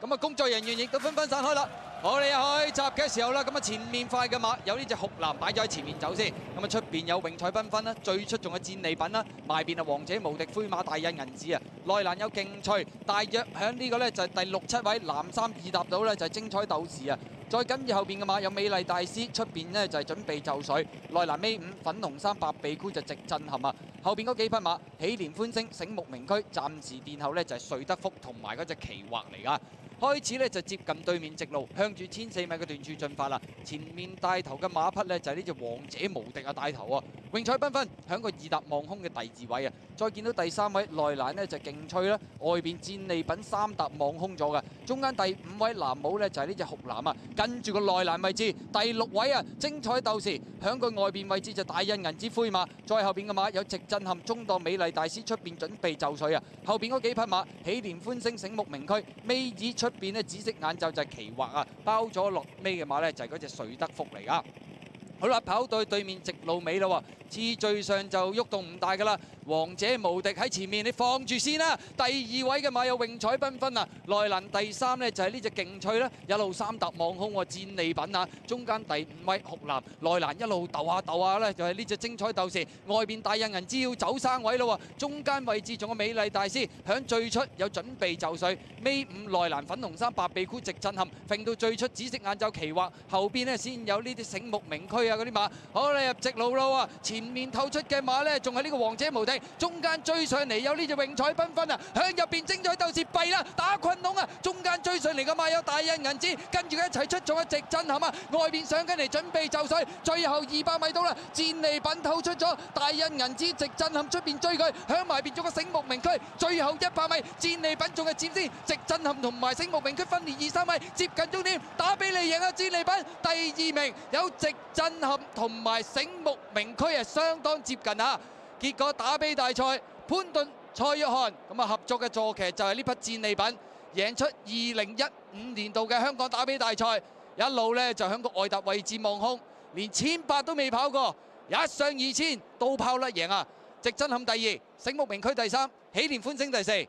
咁啊，工作人員亦都紛紛散開啦。我哋開閘嘅時候啦，咁啊前面快嘅馬有呢隻酷藍擺咗喺前面走先，咁啊出邊有榮彩繽紛啦，最出眾嘅戰利品啦，埋邊啊王者無敵灰馬大印銀紙啊，內欄有勁脆，大約響呢個咧就係第6、7位藍衫2搭到咧就係精彩鬥士啊。再跟住後邊嘅馬有美麗大師，出邊呢就係準備就緒，內欄尾5粉紅衫白鼻箍就直震撼啊！後邊嗰幾匹馬喜蓮歡星、醒目名區，暫時殿後呢就係瑞德福同埋嗰隻奇惑嚟噶。開始咧就接近對面直路，向住1004米嘅段處進發啦。前面帶頭嘅馬匹咧就係呢隻王者無敵啊帶頭啊！榮彩繽紛響個2搭望空嘅第2位啊！再見到第3位內欄呢就勁脆啦，外邊戰利品3搭望空咗嘅，中間第5位藍帽呢就係呢隻酷藍啊！跟住個內欄位置第6位啊精彩鬥士，響佢外邊位置就大印銀紙灰馬，再後邊嘅馬有直震撼中檔美麗大師，出邊準備就緒啊！後邊嗰幾匹馬喜蓮歡星、醒目名區，尾二出邊呢紫色眼罩就係奇惑啊，包咗落尾嘅馬呢就係嗰隻瑞德福嚟噶。好啦，跑到對面直路尾啦喎，次序上就喐動唔大噶啦。王者無敵喺前面，你放住先啦。第2位嘅馬有榮彩繽紛啊，內欄第3呢就係呢隻勁脆啦，一路3搭望空喎，戰利品啊。中間第5位酷藍，內欄一路鬥下呢就係呢隻精彩鬥士，外邊大印銀紙要走生位咯喎，中間位置仲有美麗大師，響最出有準備就緒，尾5內欄粉紅衫白鼻箍直震撼，揈到最出紫色眼罩奇惑，後邊呢先有呢啲醒目名區啊嗰啲馬。好啦，入直路咯喎，前面透出嘅馬呢仲係呢個王者無敵，中間追上嚟有呢隻榮彩繽紛啊，向入邊精彩鬥士弊啦，打困籠啊，中間追上嚟嘅馬有大印銀紙，跟住佢一齊出仲有直震撼啊，外邊上緊嚟準備就緒，最後200米到啦，戰利品透出咗，大印銀紙直震撼出邊追佢，響埋邊仲有個醒目名區，最後100米戰利品仲係佔先，直震撼同埋醒目名區分連2、3米，接近終點，打俾你贏啊！戰利品第2名有直震撼同埋醒目名區係相當接近啊！結果打比大賽，潘頓、蔡約翰咁啊合作嘅坐騎就係呢匹戰利品，贏出2015年度嘅香港打比大賽，一路呢就響個外搭位置望空，連1800都未跑過，一上2000都拋甩贏啊！直震撼第2，醒目名區第3，喜蓮歡星第4。